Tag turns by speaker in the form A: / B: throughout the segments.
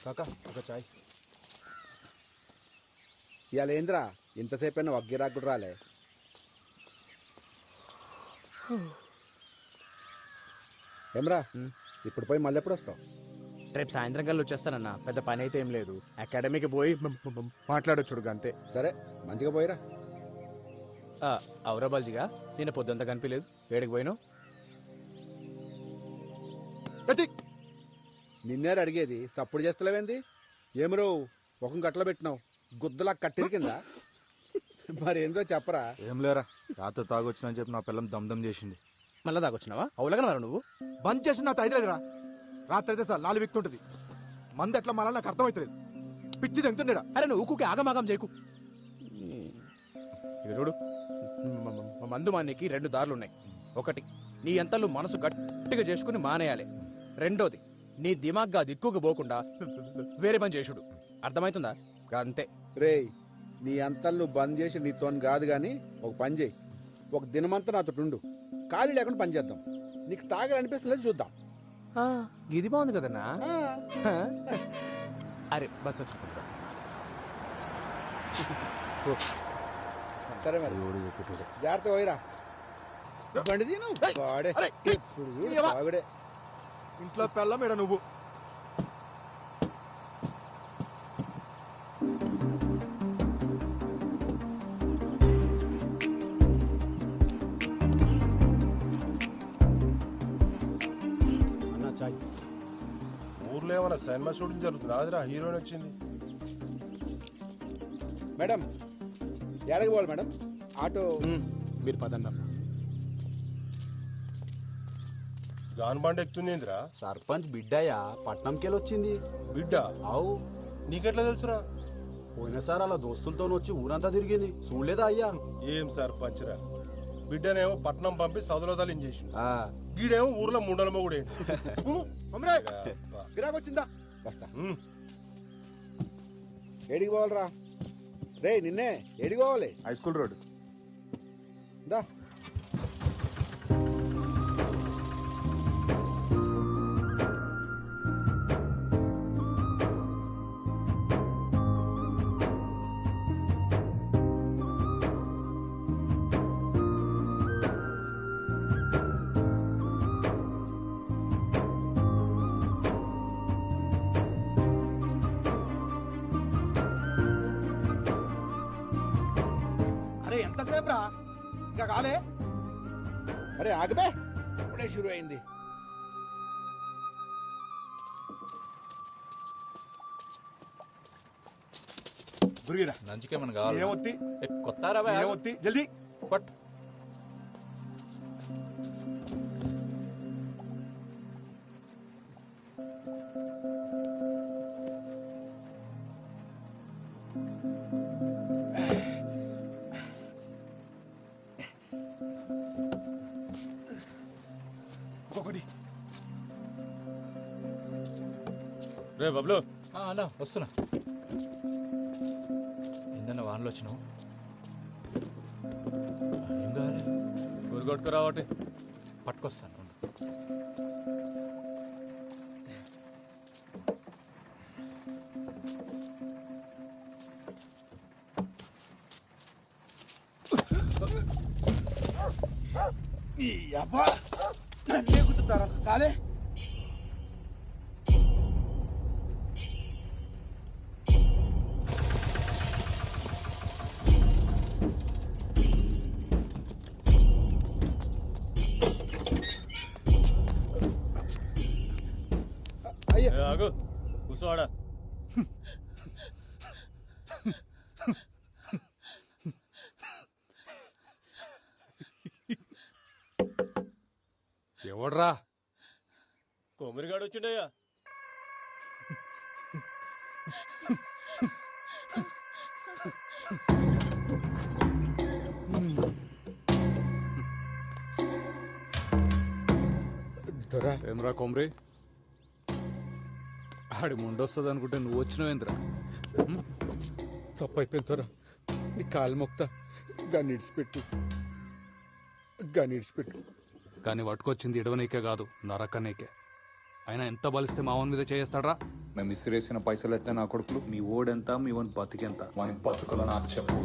A: కాకా ఒక చాయ్.
B: ఇవాళ ఏంద్రా ఇంతసేపు అయినా వగ్గిరాకుడు రాలే. ఏమ్రా ఇప్పుడు పోయి మళ్ళీ ఎప్పుడు వస్తావు?
C: రేపు సాయంత్రం కల్లా వచ్చేస్తానన్న. పెద్ద పని అయితే ఏం లేదు, అకాడమీకి పోయి మాట్లాడొచ్చుడుగా అంతే.
B: సరే మంచిగా పోయిరా.
C: అవురా బాల్జీగా, నిన్న పొద్దుంతా కనిపించలేదు, ఏడికి పోయినావు?
B: నిన్నేరు అడిగేది, సప్పుడు చేస్తలేవేంది? ఏమరో ఒక గట్ల పెట్టినావు, గుద్దలా కట్టిరి కింద. మరి ఏందో చెప్పరా.
A: ఏం లేరా, రాత్రి తాగొచ్చినని చెప్పి నా పిల్లం దమ్దం చేసింది.
C: మళ్ళా దాకొచ్చినావా? అవులగా మరి నువ్వు
A: బంద్ చేసి నా తైలేదురా. రాత్రి అయితే సార్ 4 విక్తుంటది. మంది ఎట్లా మాలా నాకు అర్థమవుతుంది. పిచ్చి తెంగుతుండేడా.
C: అరే నువ్వు ఊకుకి ఆగమాగం చేయకు. ఇక చూడు, మందు మానేకి 2 దారులున్నాయి. ఒకటి, నీ ఎంతలు మనసు గట్టిగా చేసుకుని మానేయాలి. రెండోది, నీ దిమాగ్గా దిక్కుకు పోకుండా వేరే పని చేసుడు. అర్థమవుతుందా? అంతే.
B: రేయ్, నీ అంతలు నువ్వు బంద్ చేసి నీతో కాదు గాని ఒక పని చేయి. ఒక దినమంతా నాతో ఉండు, ఖాళీ లేకుండా పని చేద్దాం. నీకు తాగాలనిపిస్తుంది చూద్దాం.
C: ఇది బాగుంది కదన్నా. అరే బస్ వచ్చి
B: సరే మరి జాగ్రత్త పోయిరా. బండి తీను వాడే ఎప్పుడు చూడు బాగుడే.
A: ఇంట్లో పెళ్ళం ఏడా నువ్వు.
D: ఊర్లో ఏమన్నా సినిమా షూటింగ్ జరుగుతుంది. ఆదిరా హీరోయిన్ వచ్చింది.
B: మేడం ఎడకి పోవాలి మేడం? ఆటో
C: మీరు పదన్నా.
D: గాన్ బండి ఎక్కుతుందిరా.
E: సర్పంచ్ బిడ్డయ్యా, పట్నంకెళ్ళి వచ్చింది.
D: బిడ్డ?
E: అవు.
D: నీకెట్లా తెలుసురా?
E: పోయినసారి అలా దోస్తులతో వచ్చి ఊరంతా తిరిగింది, చూడలేదా అయ్యా?
D: ఏం సర్పంచ్ రా, బిడ్డనేమో పట్నం పంపి సదులో తలించేసి, గీడేమో ఊర్లో ముండల మొగుడే.
B: గిరాకొచ్చిందా? వస్తా. ఏడికి పోవాలరా? రే నిన్నే ఏడికి పోవాలి?
A: హై స్కూల్ రోడ్
B: దా.
A: ఎంతసేపు రా, ఇంకా కాలే?
B: అరే ఆగబే, ఇప్పుడే షురు అయింది.
A: నంచుకేమన్నా కావాలి? ఏమొత్తి
C: కొత్త
A: ఏమొత్తి జల్దీ
C: పట్.
D: రే బబ్లు.
F: అన్నా వస్తున్నా. ఏందన్నా వానలో వచ్చినావు? ఏం కావాలి?
D: ఊరు కొట్టుకురావటి
F: పట్టుకొస్తాను.
A: గుద్దుతారా సాలే?
D: ఆగు, కూర్చోవాడా.
F: ఎవడ్రా?
D: కొమ్మరిగాడు వచ్చిండయ్యా.
F: ఏమ్రా కొమ్రి, ఆడి ముండొస్తుంది అనుకుంటే నువ్వు వచ్చినవేంద్రా?
B: తప్పైపోయిందరా, నీ కాలు మొక్తా. గాని ఇడిచిపెట్టు.
F: కానీ పట్టుకొచ్చింది ఇడవనీకే కాదు, నరకనీకే. అయినా ఎంత బలిస్తే మావన్ మీద చేస్తాడ్రా? మేము ఇసిరేసిన పైసలు ఎత్తే నా కొడుకులు మీ ఓడెంత మీ వన్ బతికెంత వాని బతుకులో నాకు చెప్పు.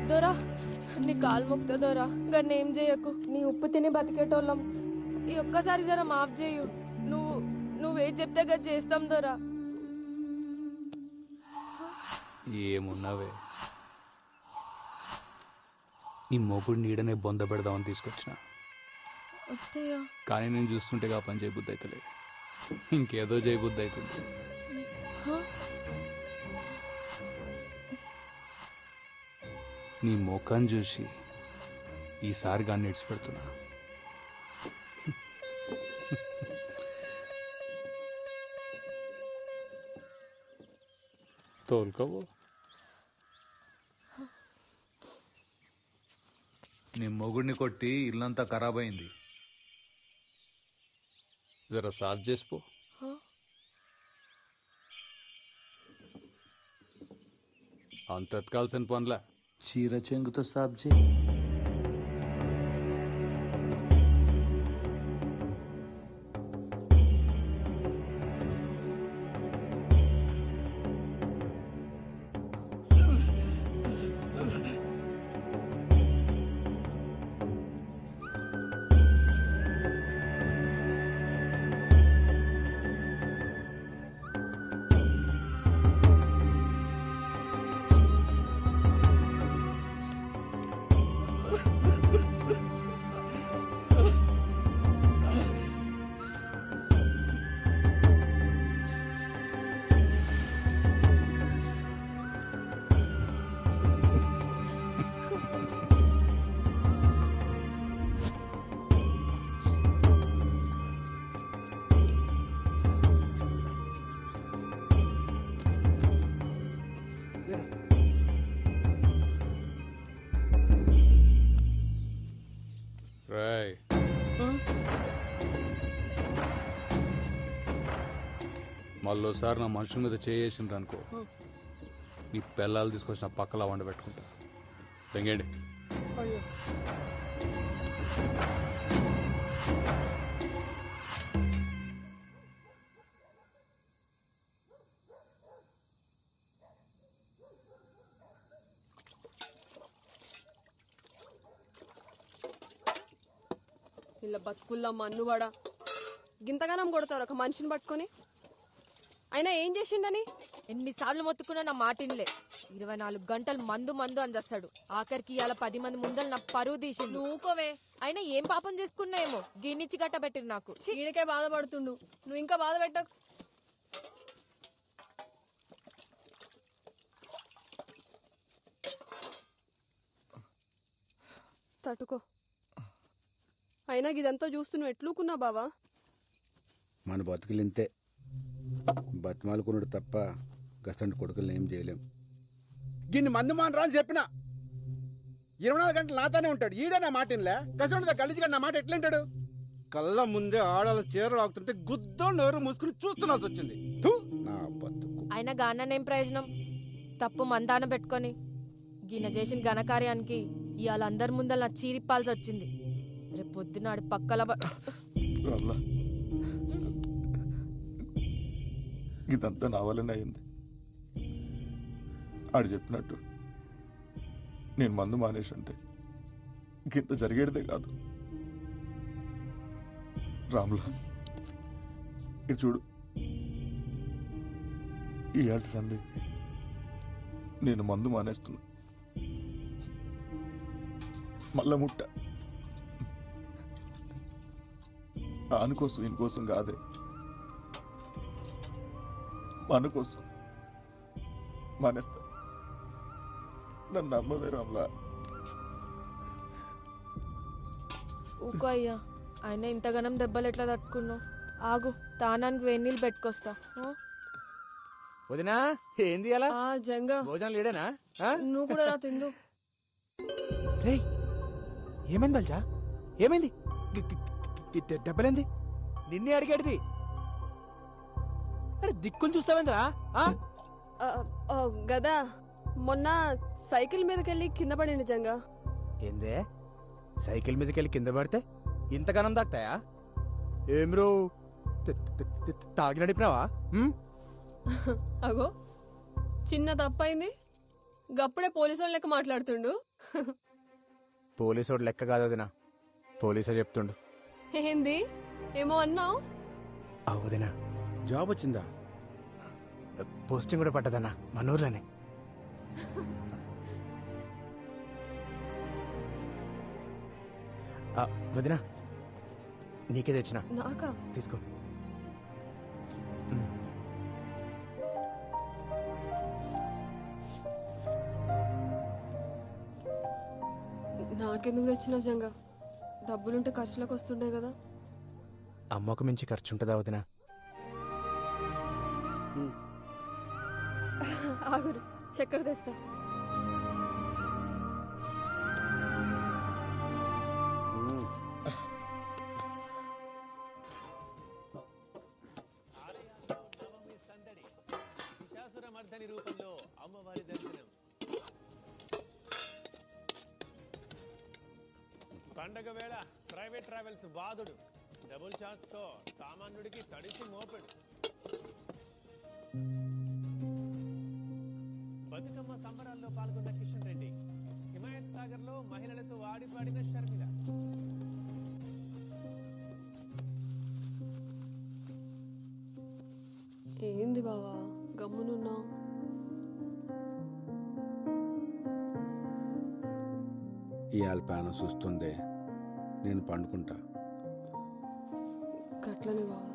G: దొరా నీ కాలు మొక్తా దొరా గన్నేం చేయకు. నీ ఉప్పు తిని బతికేటోళ్ళం. ఈ ఒక్కసారి జర మాఫ్ చేయు. నువ్వే చెప్తే గది చేస్తాం దొరా.
F: ఏమున్నావే, నీ మొగుడు నీడనే బొంద పెడదామని తీసుకొచ్చిన.
G: అత్తయ్య
F: కానీ నేను చూస్తుంటే ఆ పని చేయబుద్ధి అవుతలే, ఇంకేదో చేయబుద్ధి అవుతుంది. నీ ముఖం చూసి ఈసారి గాన్ని ఇడిచిపెడుతున్నా. తోలుకోవు. నీ మొగుడిని కొట్టి ఇల్లంతా ఖరాబ్ అయింది, జర సాఫ్ చేసిపో. అంత ఎత్కాల్సిన పనులా, చీర చెంగుతో సాఫ్ చేయి. రాయ్, మళ్ళోసారి నా మనుషుల మీద చేసిండ్రు అనుకో, నీ పిల్లలు తీసుకొచ్చిన పక్కలా వండ పెట్టుకుంటా. తెంగండి.
H: ఇలా బతుకుల్లా మన్నువాడా గింతగానం కొడతారు ఒక మనిషిని పట్టుకొని. అయినా ఏం చేసిండని
G: ఎన్నిసార్లు మొత్తుకున్నా నా మాటిన్లే. 24 గంటలు మందు అందేస్తాడు. ఆఖరికి ఇవాళ 10 మంది ముందలు నా పరువు తీసిండు.
H: నువ్వుకోవే.
G: అయినా ఏం పాపం చేసుకున్నాయేమో గిన్నిచ్చి గట్టబెట్టింది నాకు.
H: ఈయనకే బాధపడుతుండు, నువ్వు ఇంకా బాధ పెట్టకు. తట్టుకో. అయినా ఇదంతా చూస్తూ నువ్వు ఎట్లుకున్నా బావా?
B: మన బతుకులు ఇంతే, బతిమాలుకున్నాడు తప్ప గసంటి కొడుకులను ఏం చేయలేం. గిన్ని మంది మానరా అని చెప్పిన 24 గంటలు నాతోనే ఉంటాడు. ఈడే నా మాట ఇన్లే. గసంటి గలీజ్గా నా మాట ఎట్లుంటాడు? కళ్ళ ముందే ఆడాల చీరలు ఆగుతుంటే గుద్దో నోరు మూసుకుని చూస్తున్నాల్సి వచ్చింది. థు, నా బతుకు.
G: అయినా గాననేం ప్రయోజనం? తప్పు మందాన పెట్టుకొని గిన్నె చేసిన ఘనకార్యానికి ఇవాళ అందరి ముందర నా చీరిప్పాల్సి వచ్చింది. రేపు పొద్దునాడు పక్కల
A: ఇదంతా నా వల్లనే అయింది. ఆడు చెప్పినట్టు నేను మందు మానేసి ఉంటే ఇంత జరిగేదే కాదు. రాములా, ఇటు చూడు, ఈ ఆట సంది నేను మందు మానేస్తున్నా. మళ్ళా ముట్ట ఆనుకోసం ఇంకోసం కాదే, మన కోసం మానేస్తా. నన్ను నమ్మదే రామ్లా.
G: ఊకో అయ్యా, ఆయన ఇంతగానం దెబ్బలు ఎట్లా తట్టుకున్నావు? ఆగు, తానానికి వేడి నీళ్ళు పెట్టుకొస్తా.
C: వదినా, ఏంది అలా
H: జంగా
C: భోజనం లేడేనా?
H: నువ్వు కూడా రా తిందు.
C: రేయ్, ఏమైంది బల్జా? ఏమైంది? దెబ్బలేంది? నిన్నే అడిగేటిది. అరే దిక్కులు చూస్తావేంద్రా?
H: గదా మొన్న సైకిల్ మీదకెళ్ళి కింద పడింది జంగా.
C: ఏందే సైకిల్ మీదకి వెళ్ళి కింద పడితే ఇంతగానం దాక్తాయా? ఏం రో తాగి నడిపినావా?
H: అగో చిన్న తప్పైంది, గప్పుడే పోలీసు వాళ్ళ లెక్క మాట్లాడుతుండు.
C: పోలీసోడు లెక్క కాదు వదినా, పోలీసే చెప్తుండు.
H: ఏంది ఏమో అన్నావు?
C: అవుదినా,
B: జాబ్ వచ్చిందా?
C: పోస్టింగ్ కూడా పట్టదన్నా మన ఊర్లోనే. వదినా నీకే తెచ్చిన,
H: నాకా?
C: తీసుకో.
H: నాకెందుకు తెచ్చినావు జంగా? డబ్బులుంటే ఖర్చులకు వస్తుండే కదా.
C: అమ్మకు మించి ఖర్చు ఉంటుందా వదినా?
H: ఆగురు, చక్కెర తెస్తా.
I: పండగ వేళ ప్రైవేట్ ట్రావెల్స్ బాధుడు డబుల్ ఛాన్స్ తో సామాన్యుడికి తడిసి మోపెడు. బతుకమ్మ సంబరాల్లో పాల్గొన్న కిషన్ రెడ్డి, హిమాయత్ సాగర్ లో మహిళలతో ఆడిపాడిన షర్మిల.
H: ఏంది బావా గమ్మునున్నావు?
B: ఇవాళ పానం చూస్తుంది, నేను పండుకుంటా.
H: గట్లనే బావా.